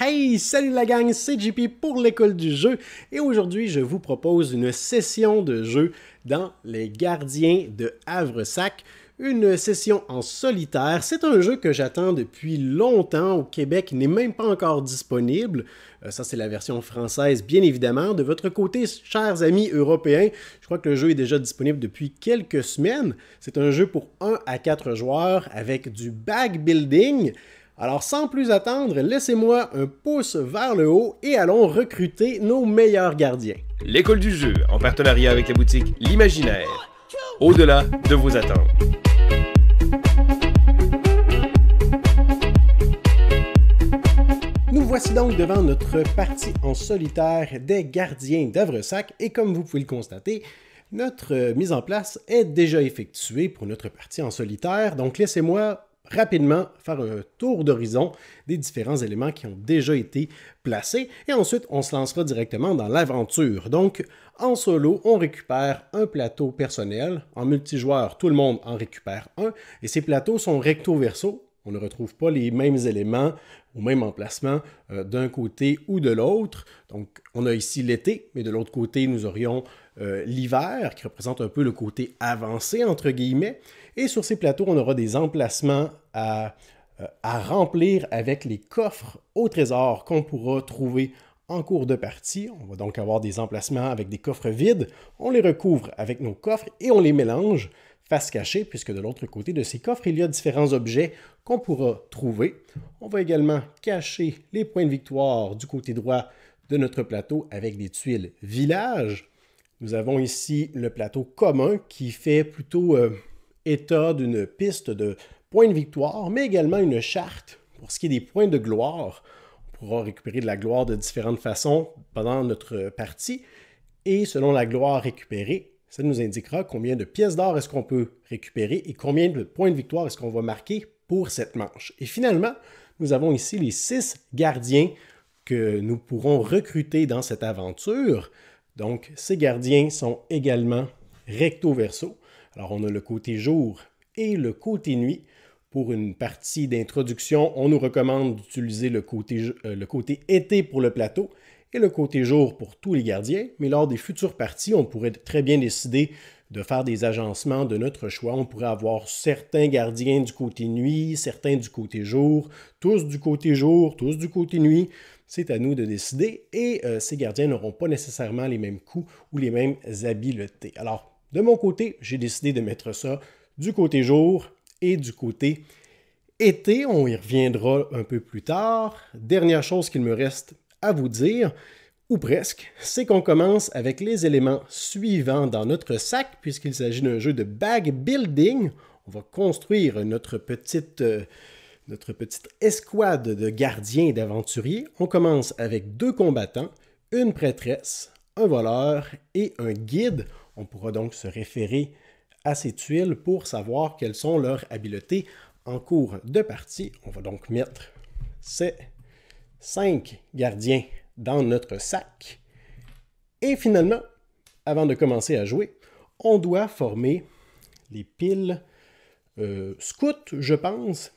Hey, salut la gang, c'est JP pour l'école du jeu et aujourd'hui je vous propose une session de jeu dans Les Gardiens de Havresac, une session en solitaire. C'est un jeu que j'attends depuis longtemps au Québec, il n'est même pas encore disponible. Ça c'est la version française bien évidemment. De votre côté, chers amis européens, je crois que le jeu est déjà disponible depuis quelques semaines. C'est un jeu pour 1 à 4 joueurs avec du bag building. Alors, sans plus attendre, laissez-moi un pouce vers le haut et allons recruter nos meilleurs gardiens. L'école du jeu, en partenariat avec la boutique L'Imaginaire. Au-delà de vos attentes. Nous voici donc devant notre partie en solitaire des gardiens d'Havresac et comme vous pouvez le constater, notre mise en place est déjà effectuée pour notre partie en solitaire. Donc, laissez-moi rapidement faire un tour d'horizon des différents éléments qui ont déjà été placés et ensuite on se lancera directement dans l'aventure. Donc en solo, on récupère un plateau personnel, en multijoueur, tout le monde en récupère un et ces plateaux sont recto-verso. On ne retrouve pas les mêmes éléments au même emplacement d'un côté ou de l'autre. Donc on a ici l'été, mais de l'autre côté nous aurions l'hiver qui représente un peu le côté avancé entre guillemets. Et sur ces plateaux, on aura des emplacements à remplir avec les coffres au trésor qu'on pourra trouver en cours de partie. On va donc avoir des emplacements avec des coffres vides. On les recouvre avec nos coffres et on les mélange face cachée, puisque de l'autre côté de ces coffres, il y a différents objets qu'on pourra trouver. On va également cacher les points de victoire du côté droit de notre plateau avec des tuiles village. Nous avons ici le plateau commun qui fait plutôt état d'une piste de points de victoire, mais également une charte pour ce qui est des points de gloire. On pourra récupérer de la gloire de différentes façons pendant notre partie. Et selon la gloire récupérée, ça nous indiquera combien de pièces d'or est-ce qu'on peut récupérer et combien de points de victoire est-ce qu'on va marquer pour cette manche. Et finalement, nous avons ici les 6 gardiens que nous pourrons recruter dans cette aventure. Donc, ces gardiens sont également recto-verso. Alors, on a le côté jour et le côté nuit. Pour une partie d'introduction, on nous recommande d'utiliser le côté été pour le plateau et le côté jour pour tous les gardiens. Mais lors des futures parties, on pourrait très bien décider de faire des agencements de notre choix. On pourrait avoir certains gardiens du côté nuit, certains du côté jour, tous du côté jour, tous du côté nuit. C'est à nous de décider et ces gardiens n'auront pas nécessairement les mêmes coups ou les mêmes habiletés. Alors, de mon côté, j'ai décidé de mettre ça du côté jour et du côté été. On y reviendra un peu plus tard. Dernière chose qu'il me reste à vous dire, ou presque, c'est qu'on commence avec les éléments suivants dans notre sac, puisqu'il s'agit d'un jeu de bag building. On va construire notre petite escouade de gardiens et d'aventuriers. On commence avec 2 combattants, une prêtresse, un voleur et un guide. On pourra donc se référer à ces tuiles pour savoir quelles sont leurs habiletés en cours de partie. On va donc mettre ces 5 gardiens dans notre sac. Et finalement, avant de commencer à jouer, on doit former les piles scout, je pense,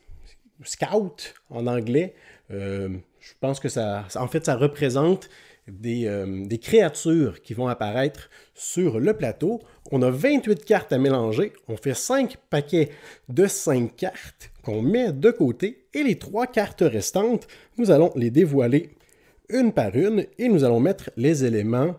scout en anglais. Je pense que ça représente des créatures qui vont apparaître sur le plateau. On a 28 cartes à mélanger. On fait 5 paquets de 5 cartes qu'on met de côté. Et les 3 cartes restantes, nous allons les dévoiler une par une et nous allons mettre les éléments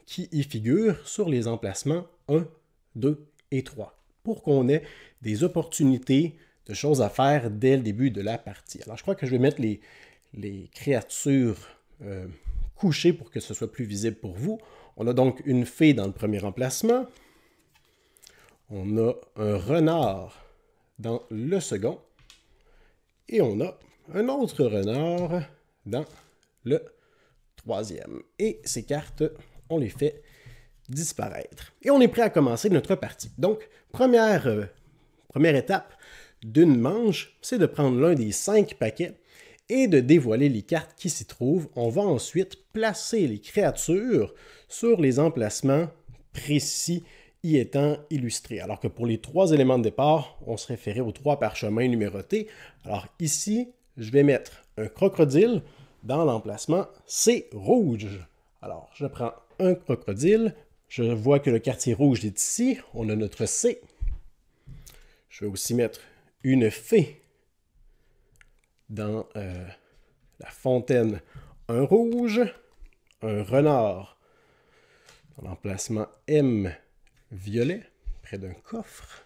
qui y figurent sur les emplacements 1, 2 et 3 pour qu'on ait des opportunités de choses à faire dès le début de la partie. Alors, je crois que je vais mettre les créatures couchées pour que ce soit plus visible pour vous. On a donc une fée dans le premier emplacement. On a un renard dans le second. Et on a un autre renard dans le troisième. Et ces cartes, on les fait disparaître. Et on est prêt à commencer notre partie. Donc, première étape d'une manche, c'est de prendre l'un des 5 paquets et de dévoiler les cartes qui s'y trouvent. On va ensuite placer les créatures sur les emplacements précis y étant illustrés. Alors que pour les 3 éléments de départ, on se référait aux 3 parchemins numérotés. Alors ici, je vais mettre un crocodile dans l'emplacement C rouge. Alors, je prends un crocodile. Je vois que le quartier rouge est ici. On a notre C. Je vais aussi mettre une fée dans la fontaine, un rouge, un renard dans l'emplacement M violet, près d'un coffre.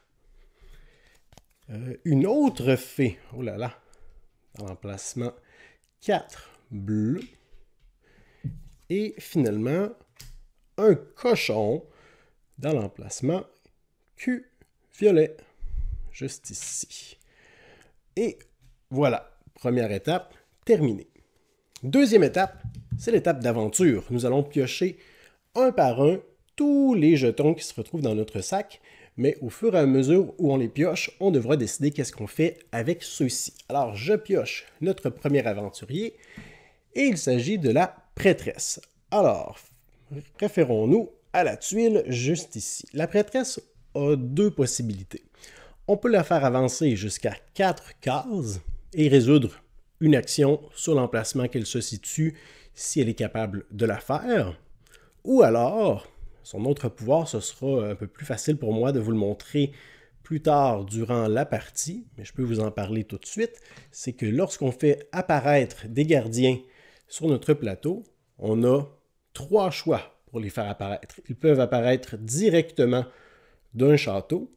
Une autre fée, oh là là, dans l'emplacement 4 bleu. Et finalement, un cochon dans l'emplacement Q violet, juste ici. Et voilà, première étape terminée. Deuxième étape, c'est l'étape d'aventure. Nous allons piocher un par un tous les jetons qui se retrouvent dans notre sac, mais au fur et à mesure où on les pioche, on devra décider qu'est-ce qu'on fait avec ceux-ci. Alors, je pioche notre premier aventurier, et il s'agit de la prêtresse. Alors, référons-nous à la tuile juste ici. La prêtresse a deux possibilités. On peut la faire avancer jusqu'à 4 cases et résoudre une action sur l'emplacement qu'elle se situe si elle est capable de la faire. Ou alors, son autre pouvoir, ce sera un peu plus facile pour moi de vous le montrer plus tard durant la partie, mais je peux vous en parler tout de suite, c'est que lorsqu'on fait apparaître des gardiens sur notre plateau, on a 3 choix pour les faire apparaître. Ils peuvent apparaître directement d'un château.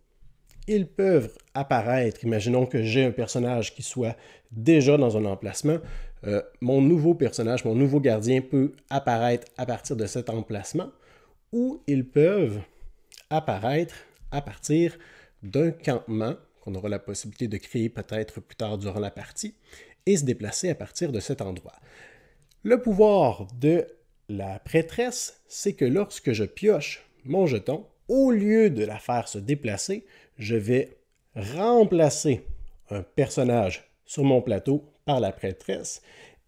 Ils peuvent apparaître, imaginons que j'ai un personnage qui soit déjà dans un emplacement, mon nouveau personnage, mon nouveau gardien peut apparaître à partir de cet emplacement, ou ils peuvent apparaître à partir d'un campement qu'on aura la possibilité de créer peut-être plus tard durant la partie, et se déplacer à partir de cet endroit. Le pouvoir de la prêtresse, c'est que lorsque je pioche mon jeton, au lieu de la faire se déplacer, je vais remplacer un personnage sur mon plateau par la prêtresse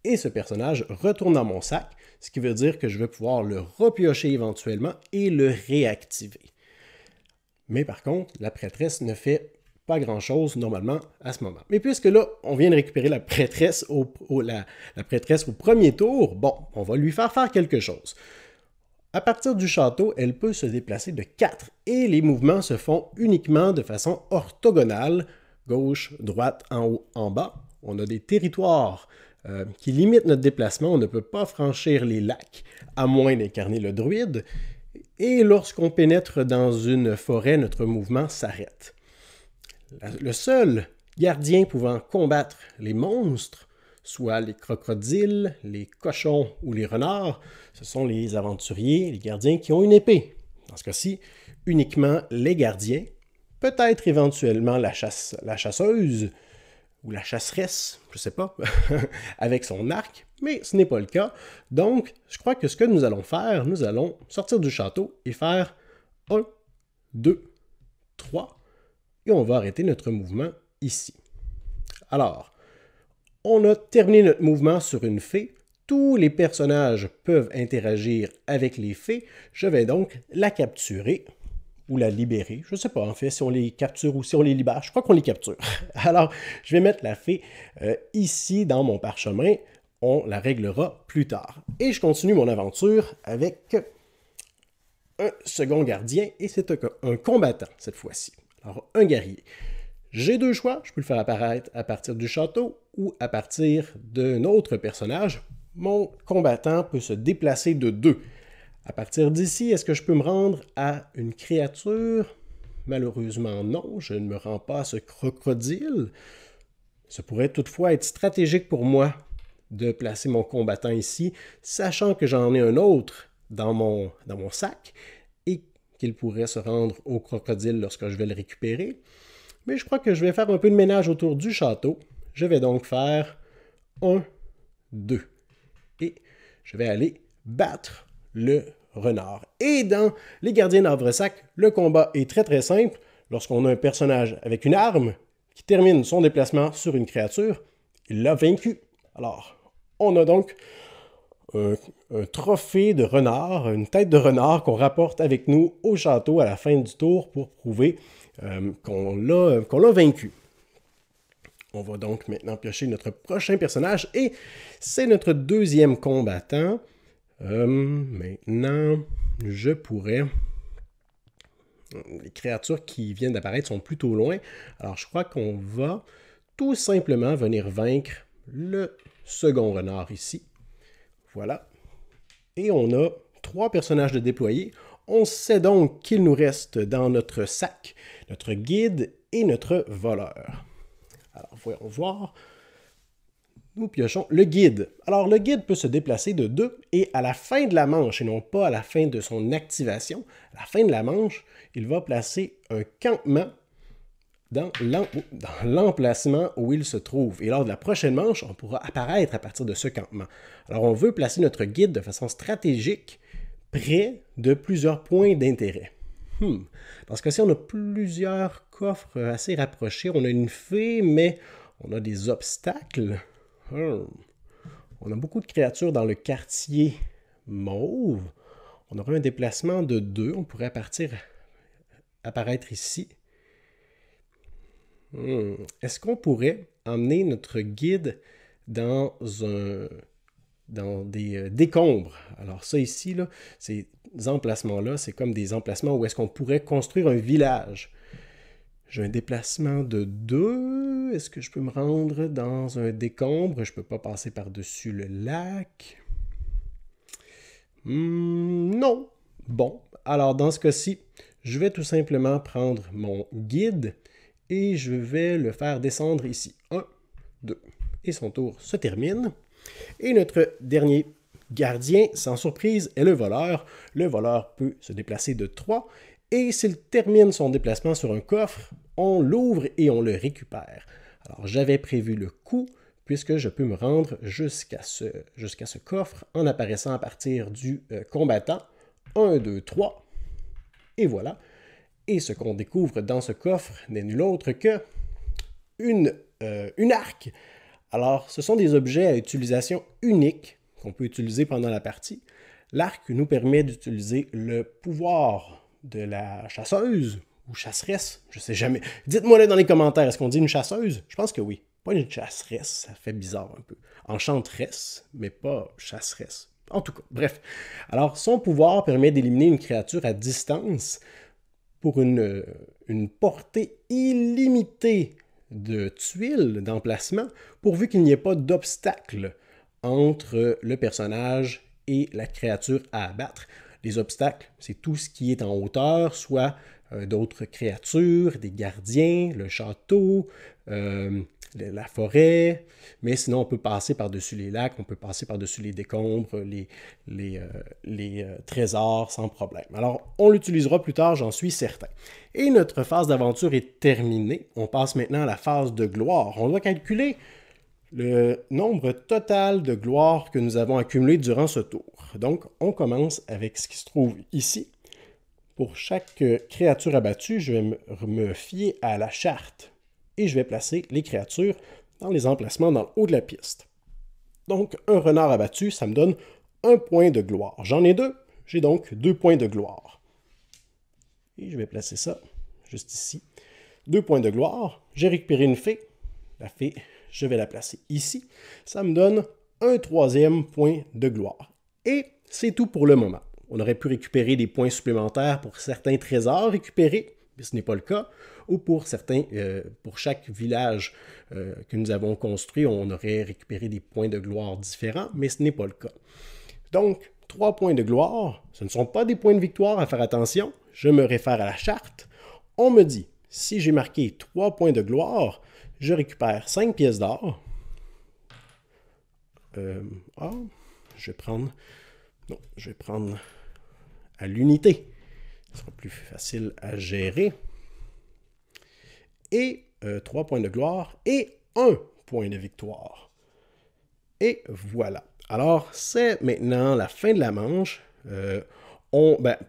et ce personnage retourne dans mon sac, ce qui veut dire que je vais pouvoir le repiocher éventuellement et le réactiver. Mais par contre, la prêtresse ne fait pas grand-chose normalement à ce moment. Mais puisque là, on vient de récupérer la prêtresse la prêtresse au premier tour, bon, on va lui faire quelque chose. À partir du château, elle peut se déplacer de 4 et les mouvements se font uniquement de façon orthogonale, gauche, droite, en haut, en bas. On a des territoires qui limitent notre déplacement. On ne peut pas franchir les lacs à moins d'incarner le druide. Et lorsqu'on pénètre dans une forêt, notre mouvement s'arrête. Le seul gardien pouvant combattre les monstres, soit les crocodiles, les cochons ou les renards, ce sont les aventuriers, les gardiens qui ont une épée. Dans ce cas-ci, uniquement les gardiens, peut-être éventuellement la chasseuse ou la chasseresse, je ne sais pas, avec son arc, mais ce n'est pas le cas. Donc, je crois que ce que nous allons faire, nous allons sortir du château et faire 1, 2, 3, et on va arrêter notre mouvement ici. Alors, on a terminé notre mouvement sur une fée. Tous les personnages peuvent interagir avec les fées. Je vais donc la capturer ou la libérer. Je ne sais pas en fait si on les capture ou si on les libère. Je crois qu'on les capture. Alors, je vais mettre la fée ici dans mon parchemin. On la réglera plus tard. Et je continue mon aventure avec un second gardien et c'est un combattant cette fois-ci. Alors, un guerrier. J'ai 2 choix, je peux le faire apparaître à partir du château ou à partir d'un autre personnage. Mon combattant peut se déplacer de 2. À partir d'ici, est-ce que je peux me rendre à une créature? Malheureusement non, je ne me rends pas à ce crocodile. Ça pourrait toutefois être stratégique pour moi de placer mon combattant ici, sachant que j'en ai un autre dans mon sac et qu'il pourrait se rendre au crocodile lorsque je vais le récupérer. Mais je crois que je vais faire un peu de ménage autour du château. Je vais donc faire 1, 2. Et je vais aller battre le renard. Et dans les gardiens d'Havresac, le combat est très très simple. Lorsqu'on a un personnage avec une arme qui termine son déplacement sur une créature, il l'a vaincu. Alors, on a donc un trophée de renard, une tête de renard qu'on rapporte avec nous au château à la fin du tour pour prouver qu'on l'a vaincu. On va donc maintenant piocher notre prochain personnage et c'est notre deuxième combattant. Maintenant, je pourrais... Les créatures qui viennent d'apparaître sont plutôt loin. Alors, je crois qu'on va tout simplement venir vaincre le second renard ici. Voilà. Et on a 3 personnages de déployer. On sait donc qu'il nous reste dans notre sac notre guide et notre voleur. Alors, voyons voir. Nous piochons le guide. Alors, le guide peut se déplacer de 2 et à la fin de la manche, et non pas à la fin de son activation, à la fin de la manche, il va placer un campement dans l'emplacement où il se trouve. Et lors de la prochaine manche, on pourra apparaître à partir de ce campement. Alors, on veut placer notre guide de façon stratégique près de plusieurs points d'intérêt. Dans ce cas-ci, on a plusieurs coffres assez rapprochés. On a une fée, mais on a des obstacles. On a beaucoup de créatures dans le quartier mauve. On aurait un déplacement de 2. On pourrait apparaître ici. Est-ce qu'on pourrait emmener notre guide dans des décombres? Alors ça ici, là, ces emplacements-là, c'est comme des emplacements où est-ce qu'on pourrait construire un village. J'ai un déplacement de 2. Est-ce que je peux me rendre dans un décombre? Je ne peux pas passer par-dessus le lac. Non. Bon, alors dans ce cas-ci, je vais tout simplement prendre mon guide et je vais le faire descendre ici. 1, 2. Et son tour se termine. Et notre dernier gardien, sans surprise, est le voleur. Le voleur peut se déplacer de 3. Et s'il termine son déplacement sur un coffre, on l'ouvre et on le récupère. Alors, j'avais prévu le coup, puisque je peux me rendre jusqu'à ce coffre en apparaissant à partir du combattant. 1, 2, 3. Et voilà. Et ce qu'on découvre dans ce coffre n'est nul autre que une arc. Alors, ce sont des objets à utilisation unique qu'on peut utiliser pendant la partie. L'arc nous permet d'utiliser le pouvoir de la chasseuse ou chasseresse, je ne sais jamais. Dites-moi dans les commentaires, est-ce qu'on dit une chasseuse? Je pense que oui. Pas une chasseresse, ça fait bizarre un peu. Enchanteresse, mais pas chasseresse. En tout cas, bref. Alors, son pouvoir permet d'éliminer une créature à distance pour une portée illimitée de tuiles d'emplacement, pourvu qu'il n'y ait pas d'obstacle entre le personnage et la créature à abattre. Les obstacles, c'est tout ce qui est en hauteur, soit d'autres créatures, des gardiens, le château, la forêt, mais sinon on peut passer par-dessus les lacs, on peut passer par-dessus les décombres, les trésors sans problème. Alors, on l'utilisera plus tard, j'en suis certain. Et notre phase d'aventure est terminée. On passe maintenant à la phase de gloire. On doit calculer le nombre total de gloire que nous avons accumulé durant ce tour. Donc, on commence avec ce qui se trouve ici. Pour chaque créature abattue, je vais me fier à la charte et je vais placer les créatures dans les emplacements dans le haut de la piste. Donc, un renard abattu, ça me donne 1 point de gloire. J'en ai 2, j'ai donc 2 points de gloire. Et je vais placer ça juste ici. 2 points de gloire. J'ai récupéré une fée. La fée, je vais la placer ici. Ça me donne un 3e point de gloire. Et c'est tout pour le moment. On aurait pu récupérer des points supplémentaires pour certains trésors récupérés, mais ce n'est pas le cas. Ou pour chaque village que nous avons construit, on aurait récupéré des points de gloire différents, mais ce n'est pas le cas. Donc, 3 points de gloire, ce ne sont pas des points de victoire, à faire attention. Je me réfère à la charte. On me dit, si j'ai marqué 3 points de gloire, je récupère 5 pièces d'or. Je vais prendre à l'unité. Ce sera plus facile à gérer. Et 3 points de gloire et 1 point de victoire. Et voilà. Alors, c'est maintenant la fin de la manche.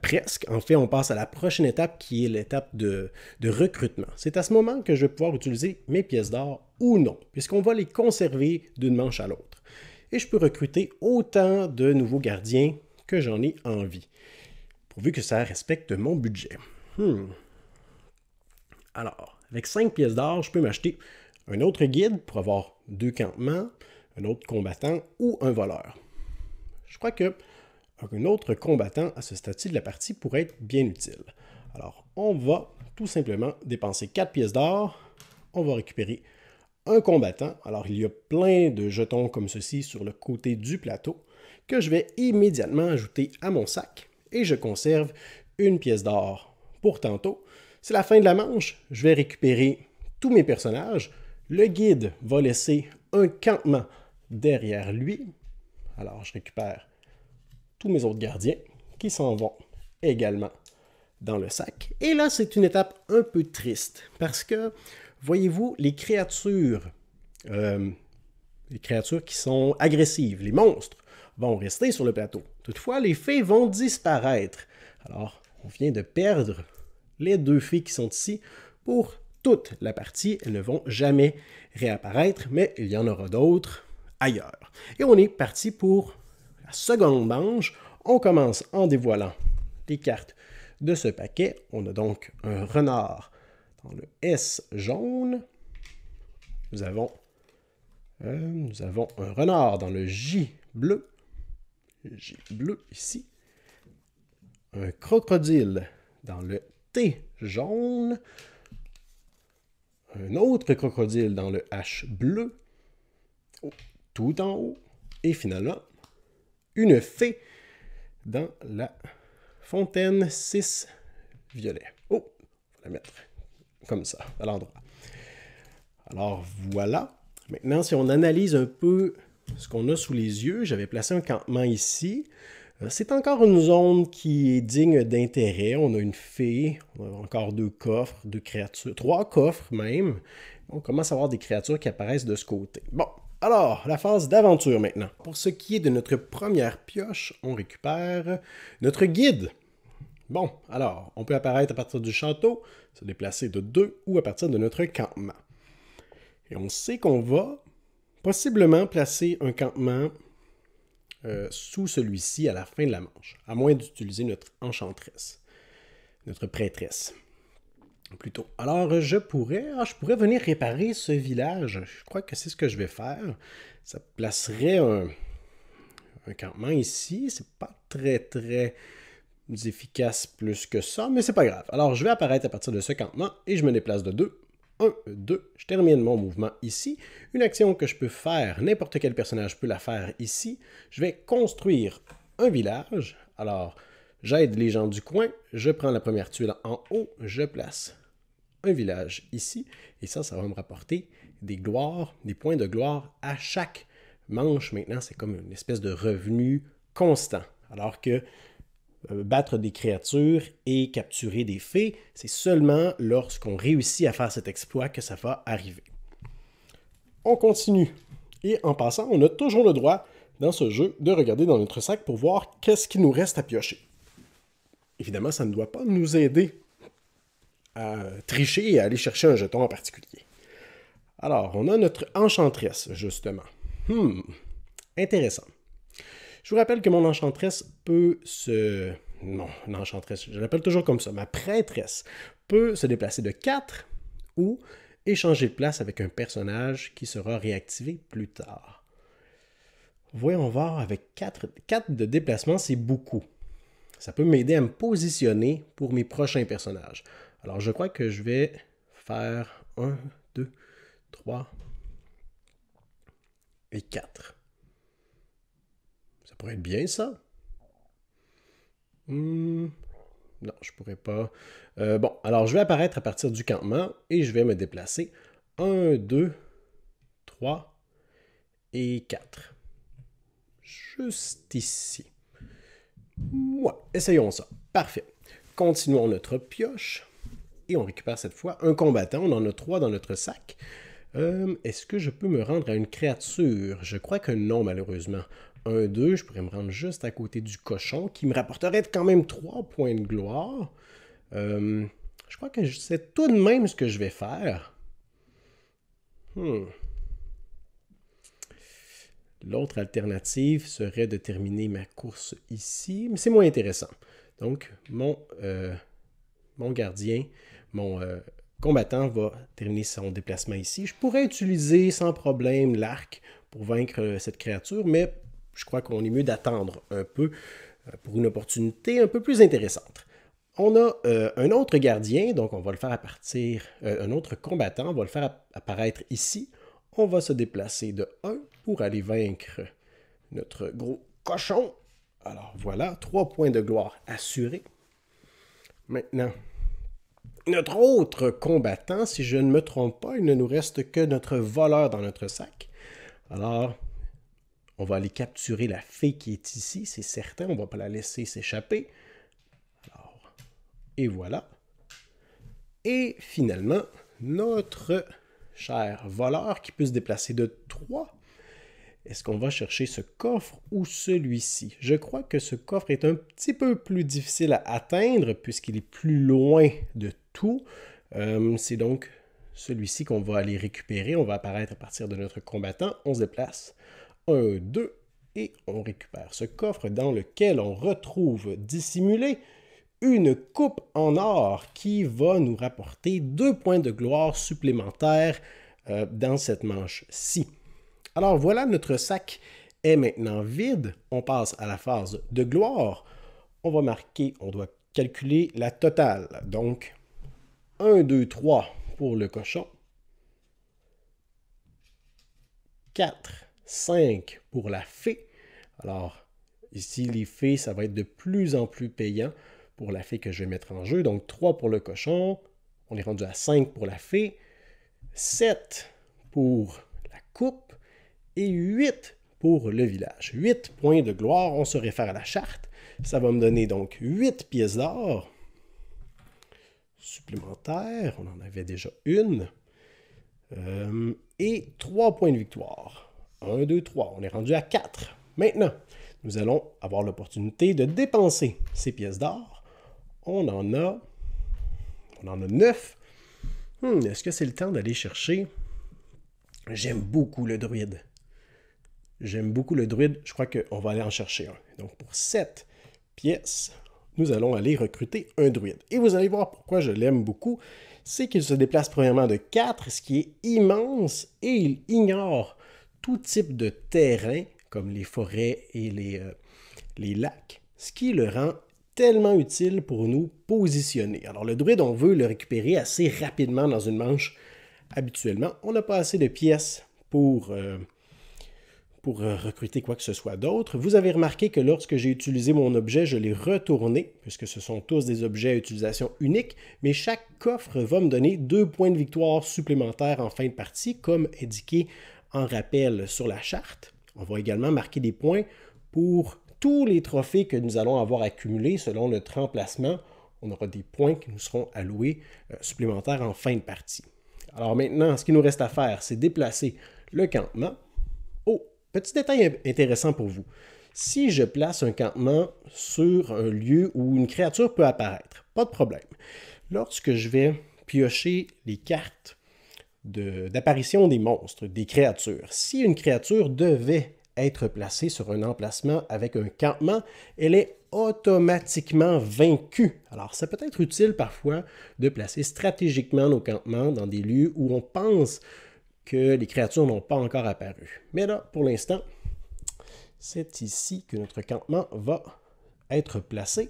Presque. En fait, on passe à la prochaine étape qui est l'étape de recrutement. C'est à ce moment que je vais pouvoir utiliser mes pièces d'or ou non, puisqu'on va les conserver d'une manche à l'autre. Et je peux recruter autant de nouveaux gardiens que j'en ai envie, pourvu que ça respecte mon budget. Alors, avec 5 pièces d'or, je peux m'acheter Un autre guide pour avoir 2 campements, un autre combattant ou un voleur. Je crois que un autre combattant à ce stade-ci de la partie pourrait être bien utile. Alors, on va tout simplement dépenser 4 pièces d'or. On va récupérer un combattant. Alors, il y a plein de jetons comme ceci sur le côté du plateau que je vais immédiatement ajouter à mon sac et je conserve une pièce d'or pour tantôt. C'est la fin de la manche. Je vais récupérer tous mes personnages. Le guide va laisser un campement derrière lui. Alors, je récupère tous mes autres gardiens qui s'en vont également dans le sac. Et là, c'est une étape un peu triste parce que, voyez-vous, les créatures qui sont agressives, les monstres, vont rester sur le plateau. Toutefois, les fées vont disparaître. Alors, on vient de perdre les 2 fées qui sont ici pour toute la partie. Elles ne vont jamais réapparaître, mais il y en aura d'autres ailleurs. Et on est parti pour la seconde manche. On commence en dévoilant les cartes de ce paquet. On a donc un renard dans le S jaune. Nous avons un renard dans le J bleu. J bleu ici. Un crocodile dans le T jaune. Un autre crocodile dans le H bleu. Tout en haut. Et finalement, une fée dans la fontaine 6 violet. Oh, on va la mettre comme ça, à l'endroit. Alors voilà. Maintenant, si on analyse un peu ce qu'on a sous les yeux, j'avais placé un campement ici. C'est encore une zone qui est digne d'intérêt. On a une fée, on a encore 2 coffres, 2 créatures, 3 coffres même. On commence à avoir des créatures qui apparaissent de ce côté. Bon, alors, la phase d'aventure maintenant. Pour ce qui est de notre première pioche, on récupère notre guide. Bon, alors, on peut apparaître à partir du château, se déplacer de 2 ou à partir de notre campement. Et on sait qu'on va possiblement placer un campement sous celui-ci à la fin de la manche, à moins d'utiliser notre enchanteresse, notre prêtresse, plutôt. Alors, je pourrais venir réparer ce village. Je crois que c'est ce que je vais faire. Ça placerait un campement ici. C'est pas très efficace plus que ça, mais c'est pas grave. Alors, je vais apparaître à partir de ce campement et je me déplace de 2. 1, 2, je termine mon mouvement ici. Une action que je peux faire, n'importe quel personnage peut la faire ici. Je vais construire un village. Alors, j'aide les gens du coin, je prends la première tuile en haut, je place un village ici. Et ça va me rapporter des gloires, des points de gloire à chaque manche. Maintenant, c'est comme une espèce de revenu constant. Alors que battre des créatures et capturer des fées, c'est seulement lorsqu'on réussit à faire cet exploit que ça va arriver. On continue. Et en passant, on a toujours le droit, dans ce jeu, de regarder dans notre sac pour voir qu'est-ce qui nous reste à piocher. Évidemment, ça ne doit pas nous aider à tricher et à aller chercher un jeton en particulier. Alors, on a notre enchanteresse, justement. Intéressant. Je vous rappelle que mon enchanteresse peut se... Non, l'enchanteresse, je l'appelle toujours comme ça. Ma prêtresse peut se déplacer de 4 ou échanger de place avec un personnage qui sera réactivé plus tard. Voyons voir, avec 4 de déplacement, c'est beaucoup. Ça peut m'aider à me positionner pour mes prochains personnages. Alors, je crois que je vais faire 1, 2, 3 et 4. Ça pourrait être bien, ça. Non, je pourrais pas. Bon, alors je vais apparaître à partir du campement et je vais me déplacer 1, 2, 3 et 4. Juste ici. Ouais, essayons ça. Parfait. Continuons notre pioche. Et on récupère cette fois un combattant. On en a 3 dans notre sac. Est-ce que je peux me rendre à une créature? Je crois que non, malheureusement. 1, 2, je pourrais me rendre juste à côté du cochon, qui me rapporterait quand même 3 points de gloire. Je crois que c'est tout de même ce que je vais faire. L'autre alternative serait de terminer ma course ici, mais c'est moins intéressant. Donc, mon gardien, mon combattant va terminer son déplacement ici. Je pourrais utiliser sans problème l'arc pour vaincre cette créature, mais je crois qu'on est mieux d'attendre un peu pour une opportunité un peu plus intéressante. On a un autre gardien, donc on va le faire un autre combattant, on va le faire apparaître ici. On va se déplacer de 1 pour aller vaincre notre gros cochon. Alors voilà, 3 points de gloire assurés. Maintenant, notre autre combattant, si je ne me trompe pas, il ne nous reste que notre voleur dans notre sac. Alors, on va aller capturer la fée qui est ici, c'est certain, on ne va pas la laisser s'échapper. Alors, et voilà. Et finalement, notre cher voleur qui peut se déplacer de 3. Est-ce qu'on va chercher ce coffre ou celui-ci? Je crois que ce coffre est un petit peu plus difficile à atteindre puisqu'il est plus loin de tout. C'est donc celui-ci qu'on va aller récupérer. On va apparaître à partir de notre combattant. On se déplace. 1, 2, et on récupère ce coffre dans lequel on retrouve dissimulé une coupe en or qui va nous rapporter 2 points de gloire supplémentaires dans cette manche-ci. Alors voilà, notre sac est maintenant vide. On passe à la phase de gloire. On doit calculer la totale. Donc, 1, 2, 3 pour le cochon. 4, 5 pour la fée. Alors, ici, les fées, ça va être de plus en plus payant pour la fée que je vais mettre en jeu. Donc, 3 pour le cochon. On est rendu à 5 pour la fée. 7 pour la coupe. Et 8 pour le village. 8 points de gloire, on se réfère à la charte. Ça va me donner donc 8 pièces d'or supplémentaires. On en avait déjà une. Et 3 points de victoire. 1, 2, 3. On est rendu à 4. Maintenant, nous allons avoir l'opportunité de dépenser ces pièces d'or. On en a 9. Est-ce que c'est le temps d'aller chercher? J'aime beaucoup le druide. Je crois qu'on va aller en chercher un. Donc, pour 7 pièces, nous allons aller recruter un druide. Et vous allez voir pourquoi je l'aime beaucoup. C'est qu'il se déplace premièrement de 4, ce qui est immense, et il ignore tout type de terrain, comme les forêts et les lacs, ce qui le rend tellement utile pour nous positionner. Alors, le druide, on veut le récupérer assez rapidement dans une manche. Habituellement, on n'a pas assez de pièces pour recruter quoi que ce soit d'autre. Vous avez remarqué que lorsque j'ai utilisé mon objet, je l'ai retourné, puisque ce sont tous des objets à utilisation unique, mais chaque coffre va me donner 2 points de victoire supplémentaires en fin de partie, comme indiqué en rappel sur la charte. On va également marquer des points pour tous les trophées que nous allons avoir accumulés selon notre emplacement. On aura des points qui nous seront alloués supplémentaires en fin de partie. Alors maintenant, ce qu'il nous reste à faire, c'est déplacer le campement. Oh, petit détail intéressant pour vous. Si je place un campement sur un lieu où une créature peut apparaître, pas de problème. Lorsque je vais piocher les cartes d'apparition des monstres, des créatures, si une créature devait être placée sur un emplacement avec un campement, elle est automatiquement vaincue. Alors, ça peut être utile parfois de placer stratégiquement nos campements dans des lieux où on pense que les créatures n'ont pas encore apparu. Mais là, pour l'instant, c'est ici que notre campement va être placé.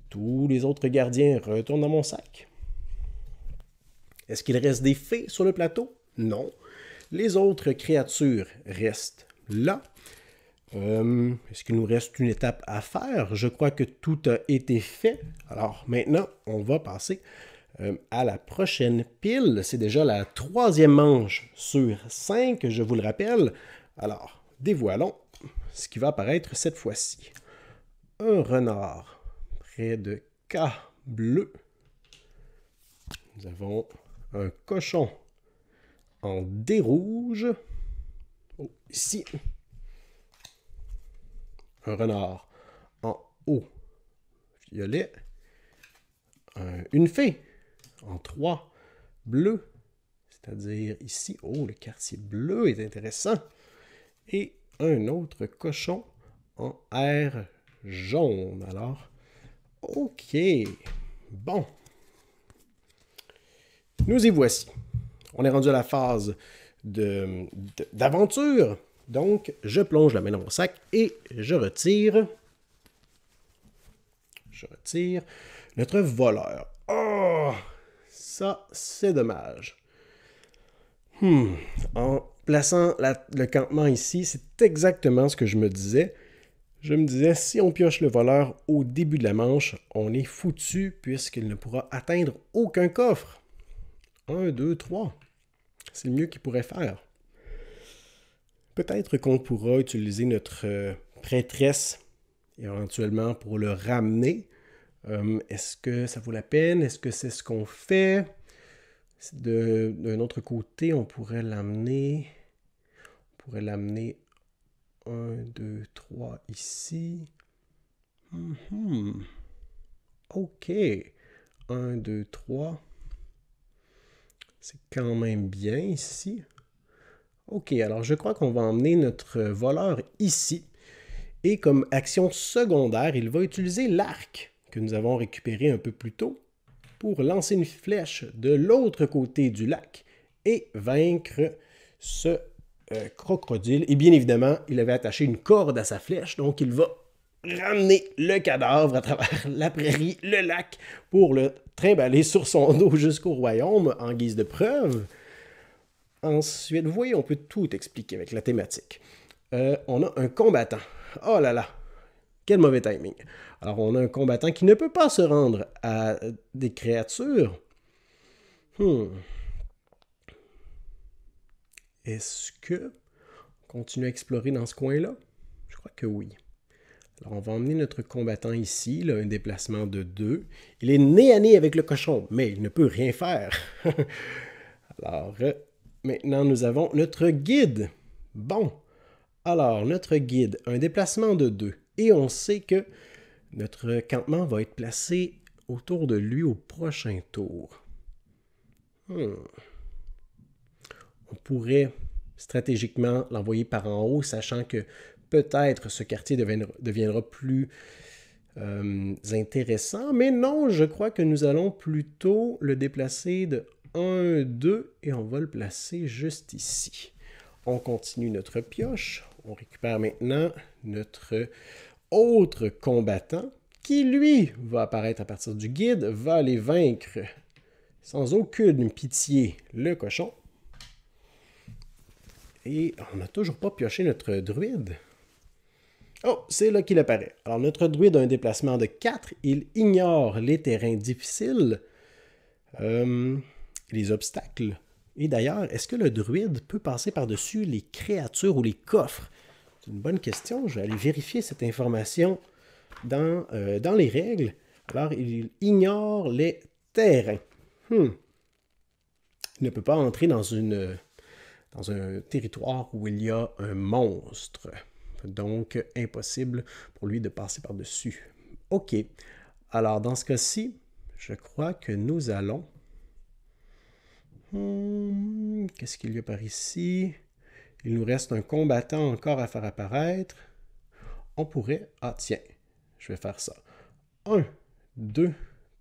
Tous les autres gardiens retournent dans mon sac. Est-ce qu'il reste des fées sur le plateau? Non. Les autres créatures restent là. Est-ce qu'il nous reste une étape à faire? Je crois que tout a été fait. Alors maintenant, on va passer à la prochaine pile. C'est déjà la 3e manche sur 5, je vous le rappelle. Alors, dévoilons ce qui va apparaître cette fois-ci. Un renard près de K bleu. Nous avons un cochon en D rouge. Oh, ici. Un renard en haut violet. Une fée en 3 bleu. C'est-à-dire ici. Oh, le quartier bleu est intéressant. Et un autre cochon en R jaune. Alors, OK. Bon. Nous y voici. On est rendu à la phase d'aventure. Donc, je plonge la main dans mon sac et je retire notre voleur. Oh! Ça, c'est dommage. En plaçant le campement ici, c'est exactement ce que je me disais. Je me disais, si on pioche le voleur au début de la manche, on est foutu puisqu'il ne pourra atteindre aucun coffre. 1, 2, 3. C'est le mieux qu'il pourrait faire. Peut-être qu'on pourra utiliser notre prêtresse éventuellement pour le ramener. Est-ce que ça vaut la peine? Est-ce que c'est ce qu'on fait? D'un autre côté, on pourrait l'amener. 1, 2, 3 ici. OK. 1, 2, 3. C'est quand même bien ici. OK, alors je crois qu'on va emmener notre voleur ici. Et comme action secondaire, il va utiliser l'arc que nous avons récupéré un peu plus tôt pour lancer une flèche de l'autre côté du lac et vaincre ce crocodile. Et bien évidemment, il avait attaché une corde à sa flèche, donc il va ramener le cadavre à travers la prairie, le lac, pour le trimballer sur son dos jusqu'au royaume en guise de preuve. Ensuite, vous voyez, on peut tout expliquer avec la thématique. On a un combattant. Oh là là, quel mauvais timing. Alors, on a un combattant qui ne peut pas se rendre à des créatures. Est-ce que on continue à explorer dans ce coin-là? Je crois que oui. Alors, on va emmener notre combattant ici, là, un déplacement de 2. Il est nez à nez avec le cochon, mais il ne peut rien faire. Alors, maintenant, nous avons notre guide. Bon. Alors, notre guide, un déplacement de 2. Et on sait que notre campement va être placé autour de lui au prochain tour. On pourrait stratégiquement l'envoyer par en haut, sachant que peut-être ce quartier deviendra plus intéressant. Mais non, je crois que nous allons plutôt le déplacer de 1, 2 et on va le placer juste ici. On continue notre pioche. On récupère maintenant notre autre combattant qui, lui, va apparaître à partir du guide, va aller vaincre sans aucune pitié le cochon. Et on n'a toujours pas pioché notre druide. Oh, c'est là qu'il apparaît. Alors, notre druide a un déplacement de 4. Il ignore les terrains difficiles, les obstacles. Et d'ailleurs, est-ce que le druide peut passer par-dessus les créatures ou les coffres? C'est une bonne question. Je vais aller vérifier cette information dans les règles. Alors, il ignore les terrains. Il ne peut pas entrer dans un territoire où il y a un monstre. Donc, impossible pour lui de passer par-dessus. OK. Alors, dans ce cas-ci, je crois que nous allons... Qu'est-ce qu'il y a par ici? Il nous reste un combattant encore à faire apparaître. On pourrait... Ah, tiens, je vais faire ça. 1, 2,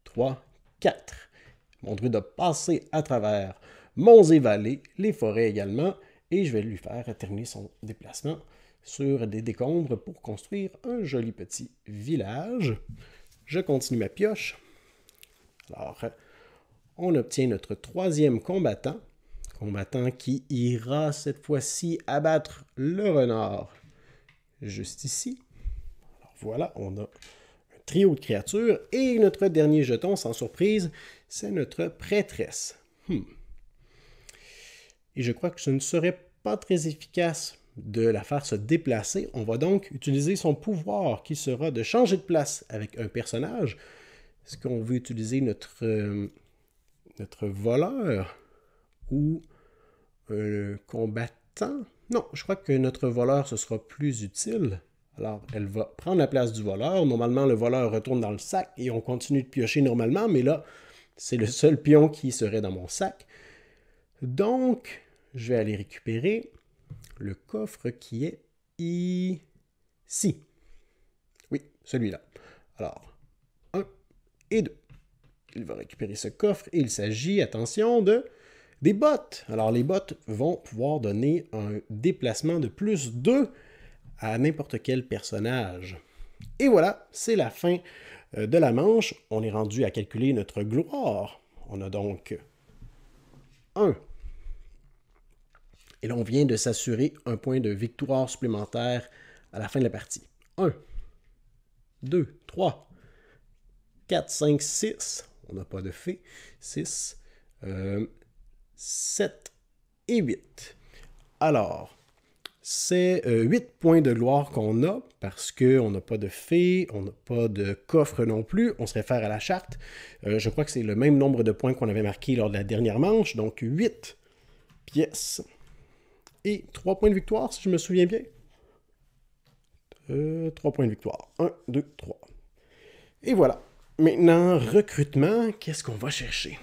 3, 4. Mon druide a passé à travers monts et vallées, les forêts également, et je vais lui faire terminer son déplacement sur des décombres pour construire un joli petit village. Je continue ma pioche. Alors, on obtient notre troisième combattant qui ira cette fois-ci abattre le renard juste ici. Alors voilà, on a un trio de créatures et notre dernier jeton, sans surprise, c'est notre prêtresse. Et je crois que ce ne serait pas très efficace de la faire se déplacer. On va donc utiliser son pouvoir qui sera de changer de place avec un personnage. Est-ce qu'on veut utiliser notre voleur ou un combattant? Non, je crois que notre voleur, ce sera plus utile. Alors, elle va prendre la place du voleur. Normalement, le voleur retourne dans le sac et on continue de piocher normalement, mais là, c'est le seul pion qui serait dans mon sac. Donc, je vais aller récupérer le coffre qui est ici. Oui, celui-là. Alors, 1 et 2. il va récupérer ce coffre et il s'agit, attention, des bottes. Alors, les bottes vont pouvoir donner un déplacement de plus 2 à n'importe quel personnage. Et voilà, c'est la fin de la manche. On est rendu à calculer notre gloire. On a donc 1. Et là, on vient de s'assurer un point de victoire supplémentaire à la fin de la partie. 1, 2, 3, 4, 5, 6. On n'a pas de fée. 6, 7 et 8. Alors, c'est 8 points de gloire qu'on a parce qu'on n'a pas de fée, on n'a pas de coffre non plus. On se réfère à la charte. Je crois que c'est le même nombre de points qu'on avait marqué lors de la dernière manche. Donc, 8 pièces. Et 3 points de victoire, si je me souviens bien. 3 points de victoire. 1, 2, 3. Et voilà. Maintenant, recrutement, qu'est-ce qu'on va chercher?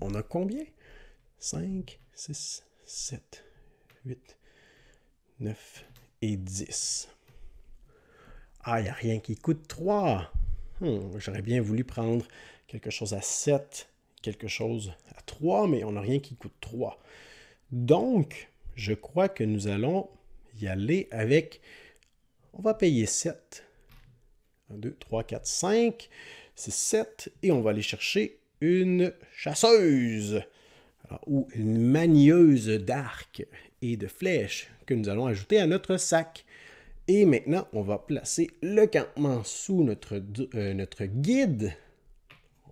On a combien? 5, 6, 7, 8, 9 et 10. Ah, il n'y a rien qui coûte 3. J'aurais bien voulu prendre quelque chose à 7, quelque chose à 3, mais on n'a rien qui coûte 3. Donc, je crois que nous allons y aller avec... On va payer 7. 1, 2, 3, 4, 5. C'est 7. Et on va aller chercher une chasseuse. Alors, ou une manieuse d'arcs et de flèches que nous allons ajouter à notre sac. Et maintenant, on va placer le campement sous notre guide.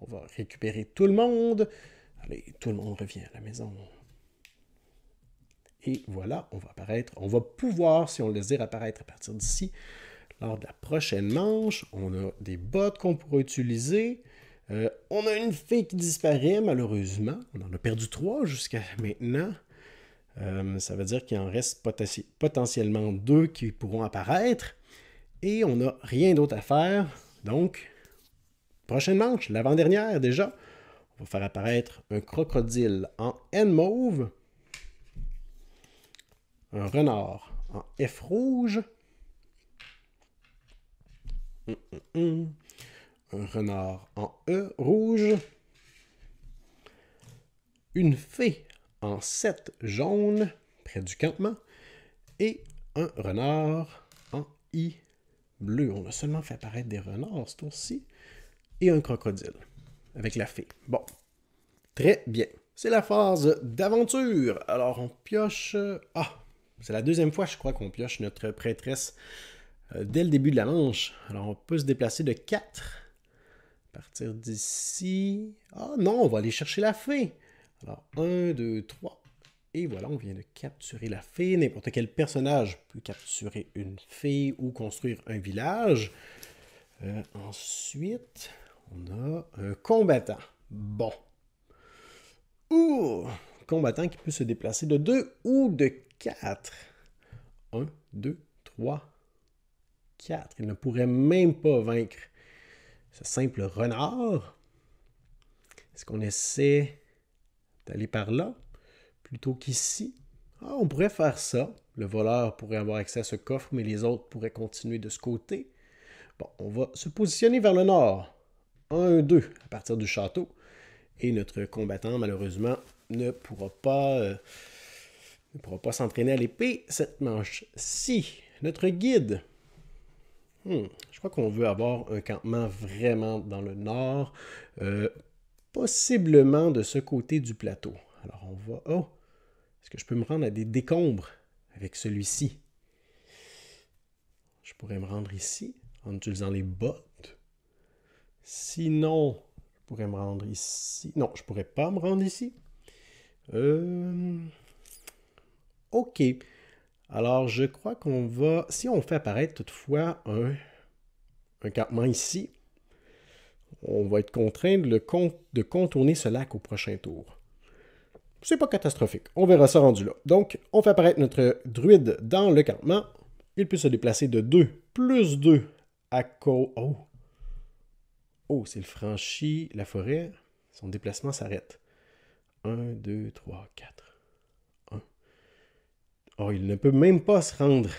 On va récupérer tout le monde. Allez, tout le monde revient à la maison. Et voilà, on va apparaître. On va pouvoir, si on le désire, apparaître à partir d'ici. Lors de la prochaine manche, on a des bottes qu'on pourra utiliser. On a une fée qui disparaît, malheureusement. On en a perdu 3 jusqu'à maintenant. Ça veut dire qu'il en reste potentiellement 2 qui pourront apparaître. Et on n'a rien d'autre à faire. Donc, prochaine manche, l'avant-dernière déjà. On va faire apparaître un crocodile en N mauve. Un renard en F rouge. Un renard en E rouge. Une fée en 7 jaune près du campement. Et un renard en I bleu. On a seulement fait apparaître des renards ce tour-ci. Et un crocodile avec la fée. Bon, très bien. C'est la phase d'aventure. Alors on pioche... c'est la deuxième fois, je crois, qu'on pioche notre prêtresse dès le début de la manche. Alors, on peut se déplacer de 4. À partir d'ici... Ah non, on va aller chercher la fée. Alors, 1, 2, 3. Et voilà, on vient de capturer la fée. N'importe quel personnage peut capturer une fée ou construire un village. Ensuite, on a un combattant. Bon. Combattant qui peut se déplacer de 2 ou de 4. 1, 2, 3, 4. Il ne pourrait même pas vaincre ce simple renard. Est-ce qu'on essaie d'aller par là plutôt qu'ici? On pourrait faire ça. Le voleur pourrait avoir accès à ce coffre, mais les autres pourraient continuer de ce côté. Bon, on va se positionner vers le nord. 1, 2 à partir du château. Et notre combattant, malheureusement, ne pourra pas s'entraîner à l'épée cette manche-ci. Notre guide. Je crois qu'on veut avoir un campement vraiment dans le nord. Possiblement de ce côté du plateau. Alors on va... est-ce que je peux me rendre à des décombres avec celui-ci? Je pourrais me rendre ici en utilisant les bottes. Sinon, je pourrais me rendre ici. Non, je pourrais pas me rendre ici. OK. Alors, je crois qu'on va... Si on fait apparaître toutefois un campement ici, on va être contraint de contourner ce lac au prochain tour. C'est pas catastrophique. On verra ça rendu là. Donc, on fait apparaître notre druide dans le campement. Il peut se déplacer de 2 plus 2 à cause... s'il franchit la forêt, son déplacement s'arrête. 1, 2, 3, 4. 1. Il ne peut même pas se rendre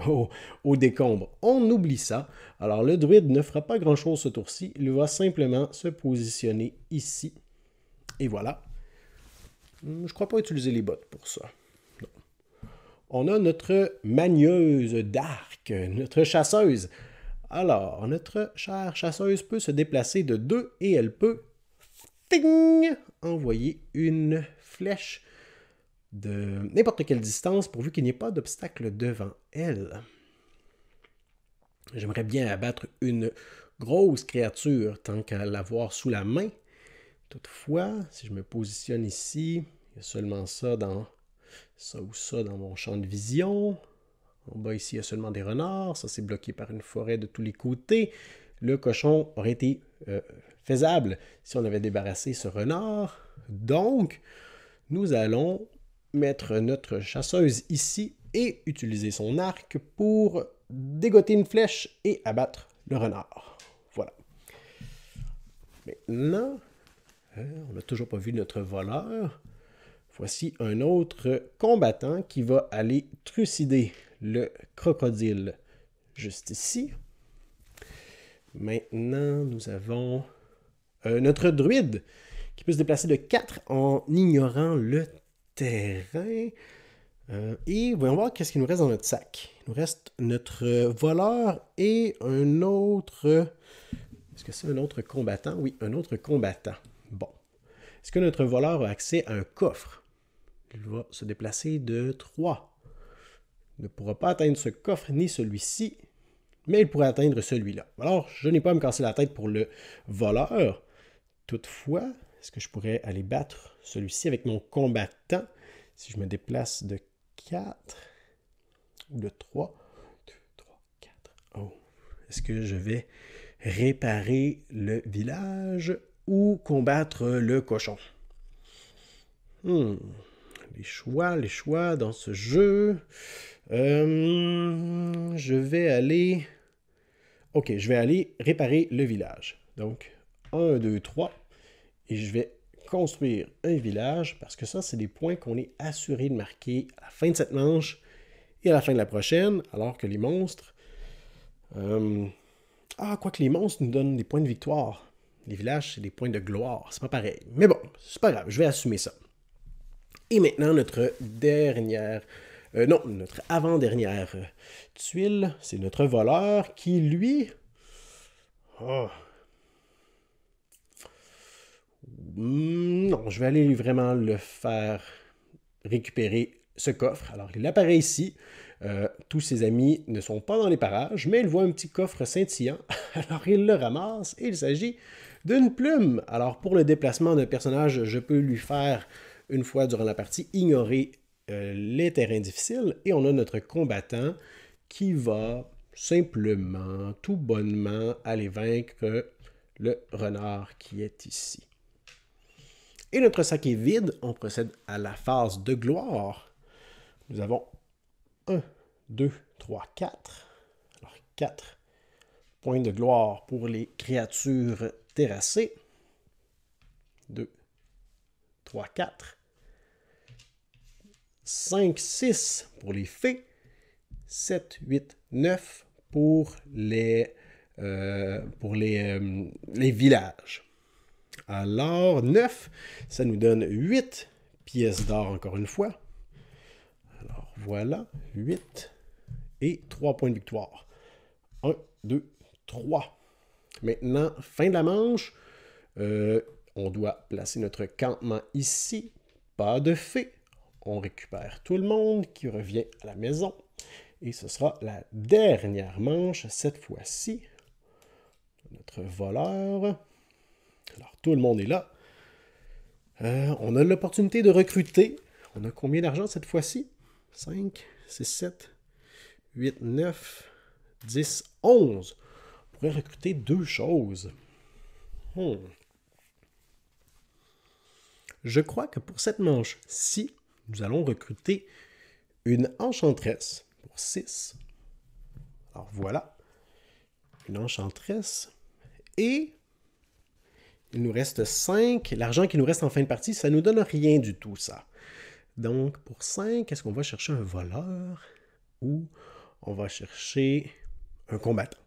au décombre. On oublie ça. Alors, le druide ne fera pas grand-chose ce tour-ci. Il va simplement se positionner ici. Et voilà. Je ne crois pas utiliser les bottes pour ça. Non. On a notre magneuse d'arc, notre chasseuse. Alors, notre chère chasseuse peut se déplacer de 2 et elle peut envoyer une flèche de n'importe quelle distance pourvu qu'il n'y ait pas d'obstacle devant elle. J'aimerais bien abattre une grosse créature tant qu'à l'avoir sous la main. Toutefois, si je me positionne ici, il y a seulement ça ou ça dans mon champ de vision. En bas ici, il y a seulement des renards. Ça, c'est bloqué par une forêt de tous les côtés. Le cochon aurait été faisable si on avait débarrassé ce renard. Donc, nous allons mettre notre chasseuse ici et utiliser son arc pour dégoter une flèche et abattre le renard. Voilà. Maintenant, on n'a toujours pas vu notre voleur. Voici un autre combattant qui va aller trucider le crocodile juste ici. Maintenant, nous avons notre druide qui peut se déplacer de 4 en ignorant le terrain. Et voyons voir qu'est-ce qu'il nous reste dans notre sac. Il nous reste notre voleur et un autre... Est-ce que c'est un autre combattant? Oui, un autre combattant. Bon. Est-ce que notre voleur a accès à un coffre? Il va se déplacer de 3. Il ne pourra pas atteindre ce coffre ni celui-ci, mais il pourrait atteindre celui-là. Alors, je n'ai pas à me casser la tête pour le voleur. Toutefois, est-ce que je pourrais aller battre celui-ci avec mon combattant si je me déplace de 4 ou de 3? 2, 3, 4. Oh. Est-ce que je vais réparer le village ou combattre le cochon? Les choix dans ce jeu. Je vais aller... Ok, je vais aller réparer le village. Donc, 1, 2, 3. Et je vais construire un village parce que ça, c'est des points qu'on est assuré de marquer à la fin de cette manche et à la fin de la prochaine, alors que les monstres... quoique les monstres nous donnent des points de victoire. Les villages, c'est des points de gloire. C'est pas pareil. Mais bon, c'est pas grave, je vais assumer ça. Et maintenant, notre avant-dernière tuile, c'est notre voleur qui, lui... Non, je vais aller vraiment le faire récupérer ce coffre. Alors, il apparaît ici. Tous ses amis ne sont pas dans les parages, mais il voit un petit coffre scintillant. Alors, il le ramasse et il s'agit d'une plume. Alors, pour le déplacement d'un personnage, je peux lui faire, une fois durant la partie, ignorer les terrains difficiles. Et on a notre combattant qui va simplement, tout bonnement, aller vaincre le renard qui est ici. Et notre sac est vide. On procède à la phase de gloire. Nous avons 1, 2, 3, 4. Alors, 4 points de gloire pour les créatures terrassées. 2, 3, 4. 5, 6 pour les fées. 7, 8, 9 pour les villages. Alors, 9, ça nous donne 8 pièces d'or encore une fois. Alors, voilà, 8 et 3 points de victoire. 1, 2, 3. Maintenant, fin de la manche, on doit placer notre campement ici. Pas de fée. On récupère tout le monde qui revient à la maison. Et ce sera la dernière manche, cette fois-ci. Notre voleur. Alors, tout le monde est là. On a l'opportunité de recruter. On a combien d'argent cette fois-ci? 5, 6, 7, 8, 9, 10, 11. On pourrait recruter 2 choses. Je crois que pour cette manche-ci, nous allons recruter une enchanteresse pour 6. Alors voilà. Une enchanteresse. Et il nous reste 5. L'argent qui nous reste en fin de partie, ça ne nous donne rien du tout, ça. Donc, pour 5, est-ce qu'on va chercher un voleur ou On va chercher un combattant.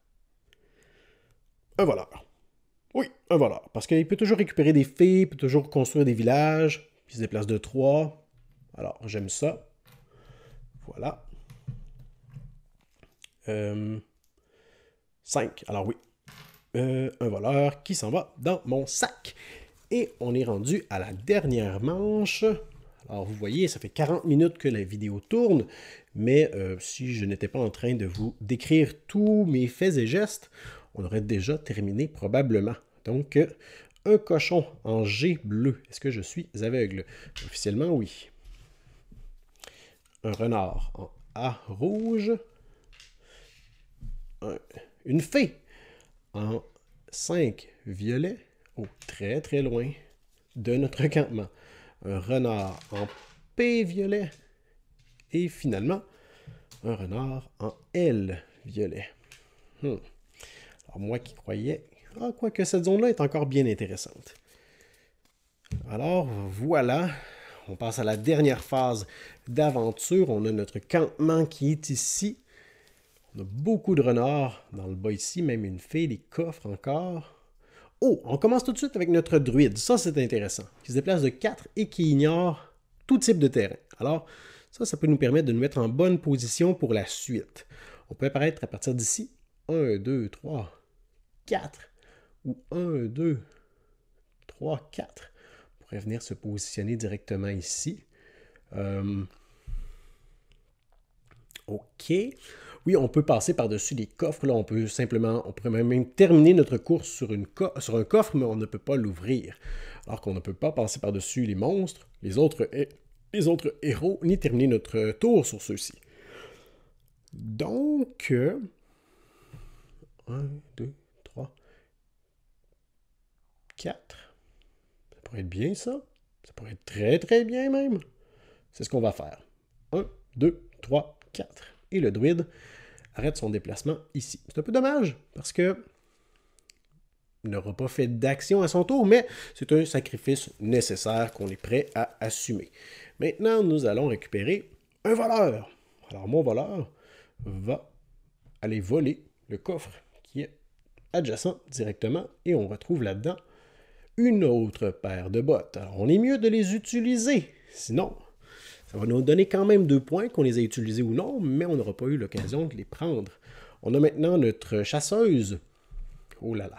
Un voleur. Oui, un voleur. Parce qu'il peut toujours récupérer des filles, il peut toujours construire des villages, puis il se déplace de 3. Alors, j'aime ça. Voilà. 5. Alors oui. Un voleur qui s'en va dans mon sac. Et on est rendu à la dernière manche. Alors vous voyez, ça fait 40 minutes que la vidéo tourne, mais si je n'étais pas en train de vous décrire tous mes faits et gestes, on aurait déjà terminé probablement. Donc, un cochon en G bleu. Est-ce que je suis aveugle? Officiellement, oui. Un renard en A rouge. Une fée en 5 violet. Oh, très très loin de notre campement. Un renard en P violet. Et finalement, un renard en L violet. Alors moi qui croyais... Ah, quoique cette zone-là est encore bien intéressante. Alors voilà, on passe à la dernière phase d'aventure. On a notre campement qui est ici. On a beaucoup de renards dans le bas ici, même une fée, des coffres encore. Oh, on commence tout de suite avec notre druide. Ça, c'est intéressant. Qui se déplace de 4 et qui ignore tout type de terrain. Alors, ça peut nous permettre de nous mettre en bonne position pour la suite. On peut apparaître à partir d'ici. 1, 2, 3, 4. Ou 1, 2, 3, 4. On pourrait venir se positionner directement ici. OK. Oui, on peut passer par-dessus les coffres. Là, on pourrait même terminer notre course sur un coffre, mais on ne peut pas l'ouvrir. Alors qu'on ne peut pas passer par-dessus les monstres, les autres héros, ni terminer notre tour sur ceux-ci. Donc, 1, 2, 3, 4. Ça pourrait être bien, ça. Ça pourrait être très, très bien, même. C'est ce qu'on va faire. 1, 2, 3, 4. Et le druide arrête son déplacement ici. C'est un peu dommage, parce que il n'aura pas fait d'action à son tour, mais c'est un sacrifice nécessaire qu'on est prêt à assumer. Maintenant, nous allons récupérer un voleur. Alors, mon voleur va aller voler le coffre qui est adjacent directement, et on retrouve là-dedans une autre paire de bottes. Alors, on est mieux de les utiliser, sinon... Ça va nous donner quand même 2 points, qu'on les ait utilisés ou non, mais on n'aura pas eu l'occasion de les prendre. On a maintenant notre chasseuse. Oh là là.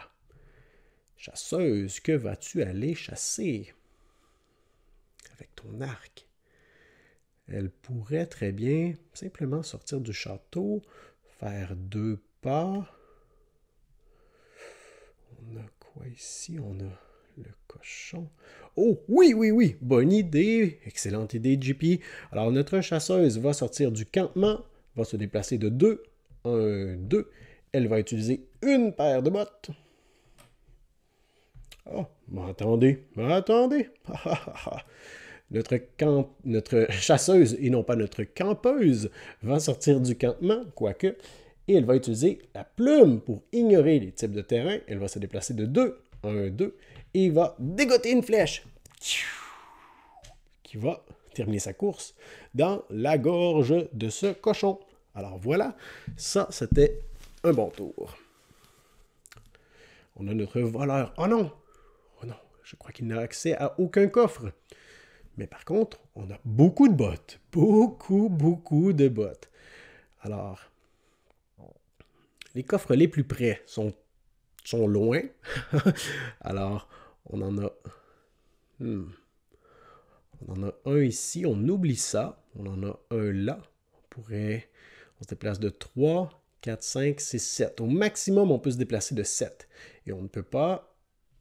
Chasseuse, que vas-tu aller chasser? Avec ton arc. Elle pourrait très bien simplement sortir du château, faire 2 pas. On a quoi ici? On a le cochon. Oh, oui, oui, oui, bonne idée. Excellente idée, JP. Alors, notre chasseuse va sortir du campement, va se déplacer de 2. 1, 2. Elle va utiliser une paire de bottes. Oh, attendez. Notre chasseuse, et non pas notre campeuse, va sortir du campement, quoique, et elle va utiliser la plume pour ignorer les types de terrain. Elle va se déplacer de 2. 1, 2. Et il va dégoter une flèche qui va terminer sa course dans la gorge de ce cochon. Alors voilà, ça c'était un bon tour. On a notre voleur. Oh non, je crois qu'il n'a accès à aucun coffre. Mais par contre, on a beaucoup de bottes. Beaucoup de bottes. Alors, les coffres les plus près sont loin. Alors, on en a un ici, on oublie ça. On en a un là. On se déplace de 3, 4, 5, 6, 7. Au maximum, on peut se déplacer de 7. Et on ne peut pas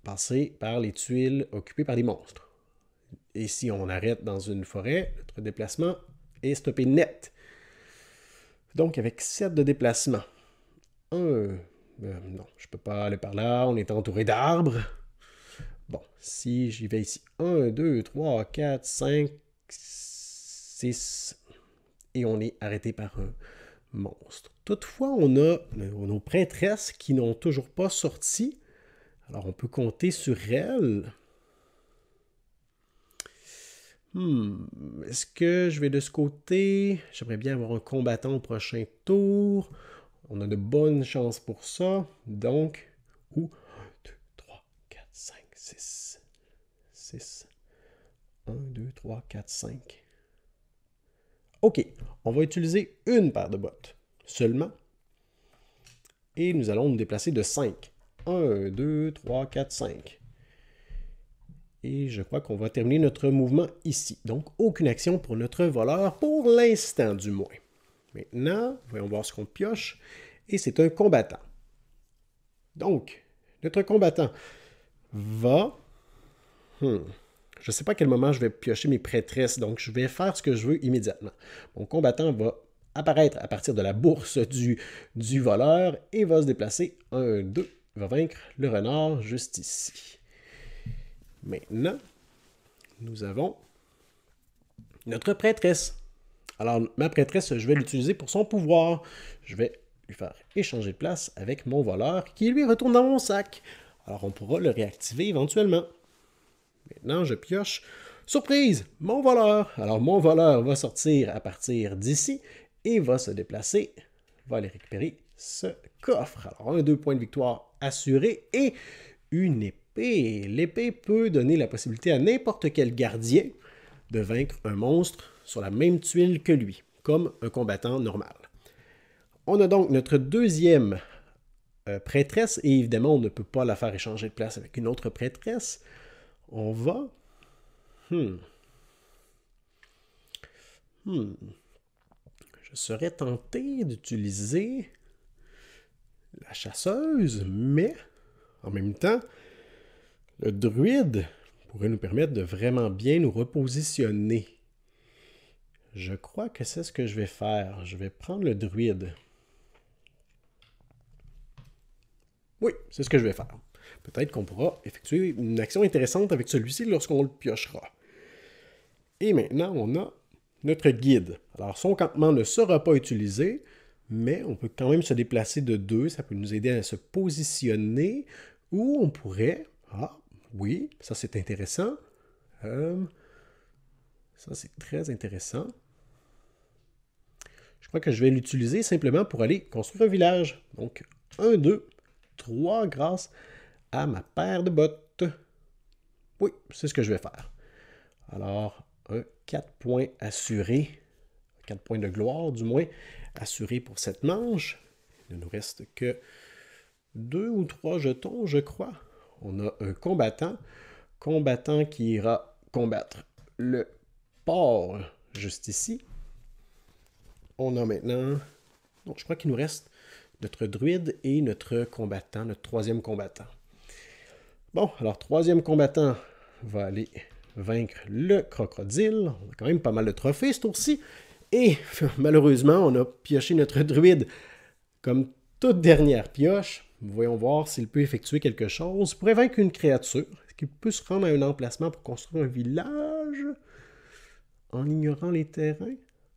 passer par les tuiles occupées par des monstres. Et si on arrête dans une forêt, notre déplacement est stoppé net. Donc, avec 7 de déplacement. Non, je ne peux pas aller par là, on est entouré d'arbres. Bon, si j'y vais ici, 1, 2, 3, 4, 5, 6, et on est arrêté par un monstre. Toutefois, on a nos prêtresses qui n'ont toujours pas sorti. Alors, on peut compter sur elles. Est-ce que je vais de ce côté? J'aimerais bien avoir un combattant au prochain tour. On a de bonnes chances pour ça. Donc, 1, 2, 3, 4, 5, 6. 6. 1, 2, 3, 4, 5. OK, on va utiliser une paire de bottes seulement. Et nous allons nous déplacer de 5. 1, 2, 3, 4, 5. Et je crois qu'on va terminer notre mouvement ici. Donc, aucune action pour notre voleur, pour l'instant du moins. Maintenant, voyons voir ce qu'on pioche. Et c'est un combattant. Donc, notre combattant va... Je ne sais pas à quel moment je vais piocher mes prêtresses, donc je vais faire ce que je veux immédiatement. Mon combattant va apparaître à partir de la bourse du voleur et va se déplacer 1, 2, va vaincre le renard juste ici. Maintenant, nous avons notre prêtresse. Alors, ma prêtresse, je vais l'utiliser pour son pouvoir. Je vais lui faire échanger de place avec mon voleur qui lui retourne dans mon sac. Alors, on pourra le réactiver éventuellement. Maintenant, je pioche. Surprise! Mon voleur! Alors, mon voleur va sortir à partir d'ici et va se déplacer, va aller récupérer ce coffre. Alors, 2 points de victoire assurés et une épée. L'épée peut donner la possibilité à n'importe quel gardien de vaincre un monstre sur la même tuile que lui, comme un combattant normal. On a donc notre deuxième prêtresse, et évidemment, on ne peut pas la faire échanger de place avec une autre prêtresse. On va... Je serais tenté d'utiliser la chasseuse, mais en même temps, le druide pourrait nous permettre de vraiment bien nous repositionner. Je crois que c'est ce que je vais faire. Je vais prendre le druide. Oui, c'est ce que je vais faire. Peut-être qu'on pourra effectuer une action intéressante avec celui-ci lorsqu'on le piochera. Et maintenant, on a notre guide. Alors, son campement ne sera pas utilisé, mais on peut quand même se déplacer de 2. Ça peut nous aider à se positionner. Ou on pourrait... Ah, oui, ça c'est intéressant. Ça c'est très intéressant. Je crois que je vais l'utiliser simplement pour aller construire un village. Donc, 1, 2, 3 grâce à ma paire de bottes. Oui, c'est ce que je vais faire. Alors, 4 points assurés. 4 points de gloire, du moins, assurés pour cette manche. Il ne nous reste que 2 ou 3 jetons, je crois. On a un combattant. Combattant qui ira combattre le porc juste ici. On a maintenant... Donc, je crois qu'il nous reste notre druide et notre combattant, notre troisième combattant. Bon, alors, troisième combattant va aller vaincre le crocodile. On a quand même pas mal de trophées ce tour-ci. Et malheureusement, on a pioché notre druide comme toute dernière pioche. Voyons voir s'il peut effectuer quelque chose. Il pourrait vaincre une créature. Est-ce qu'il peut se rendre à un emplacement pour construire un village en ignorant les terrains?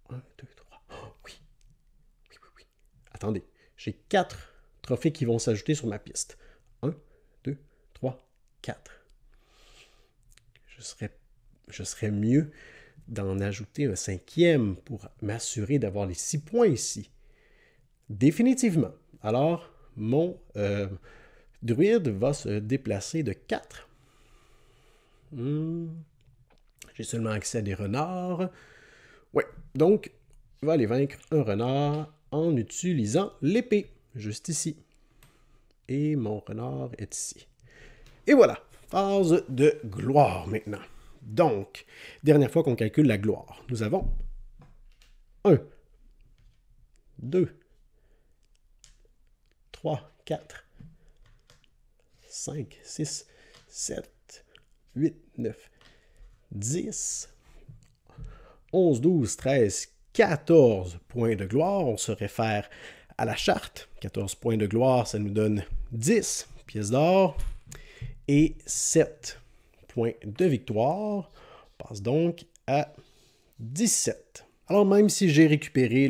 1, 2, 3. Oh, oui. Oui. Attendez, j'ai 4 trophées qui vont s'ajouter sur ma piste. 1, 2, 3, 4. Je serais mieux d'en ajouter un 5e pour m'assurer d'avoir les 6 points ici. Définitivement. Alors, mon druide va se déplacer de 4. J'ai seulement accès à des renards. Ouais, donc, il va aller vaincre un renard en utilisant l'épée, juste ici. Et mon renard est ici. Et voilà, phase de gloire maintenant. Donc, dernière fois qu'on calcule la gloire, nous avons 1, 2, 3, 4, 5, 6, 7, 8, 9, 10, 11, 12, 13, 14 points de gloire. On se réfère à la charte. 14 points de gloire, ça nous donne 10 pièces d'or et 7 points de victoire. On passe donc à 17. Alors, même si j'ai récupéré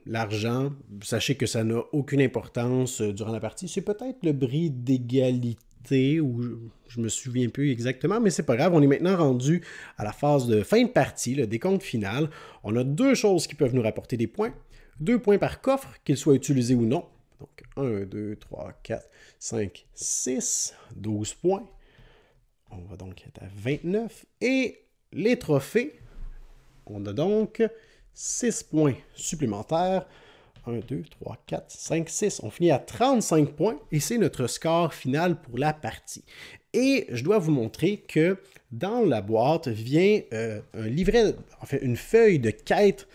l'argent, sachez que ça n'a aucune importance durant la partie. C'est peut-être le bris d'égalité égalité, ou je me souviens plus exactement, mais c'est pas grave. On est maintenant rendu à la phase de fin de partie, le décompte final. On a deux choses qui peuvent nous rapporter des points. 2 points par coffre, qu'ils soient utilisés ou non. Donc 1, 2, 3, 4, 5, 6, 12 points. On va donc être à 29. Et les trophées, on a donc 6 points supplémentaires. 1, 2, 3, 4, 5, 6. On finit à 35 points et c'est notre score final pour la partie. Et je dois vous montrer que dans la boîte vient un livret, en fait une feuille de quête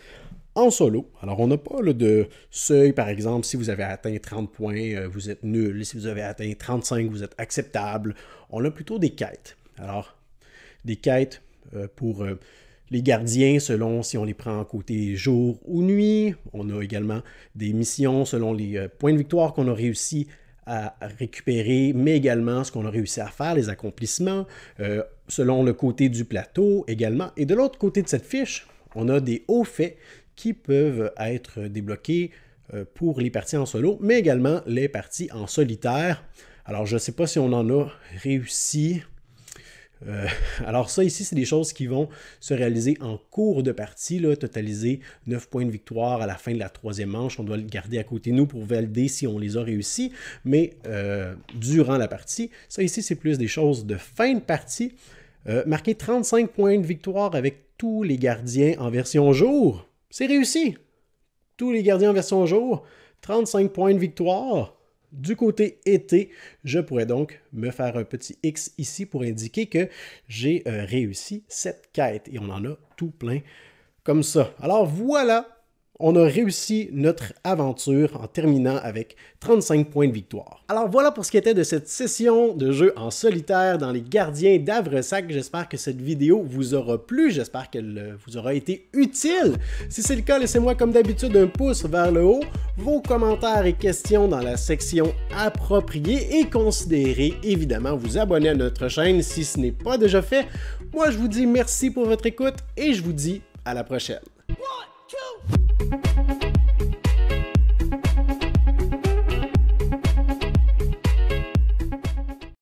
en solo. Alors on n'a pas là, de seuil, par exemple, si vous avez atteint 30 points, vous êtes nul. Si vous avez atteint 35, vous êtes acceptable. On a plutôt des quêtes. Alors, des quêtes pour les gardiens selon si on les prend en côté jour ou nuit. On a également des missions selon les points de victoire qu'on a réussi à récupérer, mais également ce qu'on a réussi à faire, les accomplissements, selon le côté du plateau également. Et de l'autre côté de cette fiche, on a des hauts faits qui peuvent être débloqués pour les parties en solo, mais également les parties en solitaire. Alors, je ne sais pas si on en a réussi. Alors ça ici, c'est des choses qui vont se réaliser en cours de partie, là, totaliser 9 points de victoire à la fin de la troisième manche. On doit le garder à côté de nous pour valider si on les a réussis, mais durant la partie. Ça ici, c'est plus des choses de fin de partie. Marquer 35 points de victoire avec tous les gardiens en version jour. C'est réussi! Tous les gardiens en version jour, 35 points de victoire. Du côté été, je pourrais donc me faire un petit X ici pour indiquer que j'ai réussi cette quête. Et on en a tout plein comme ça. Alors voilà, on a réussi notre aventure en terminant avec 35 points de victoire. Alors voilà pour ce qui était de cette session de jeu en solitaire dans les gardiens d'Havresac. J'espère que cette vidéo vous aura plu, j'espère qu'elle vous aura été utile. Si c'est le cas, laissez-moi comme d'habitude un pouce vers le haut, vos commentaires et questions dans la section appropriée et considérez évidemment vous abonner à notre chaîne si ce n'est pas déjà fait. Moi je vous dis merci pour votre écoute et je vous dis à la prochaine. 1, 2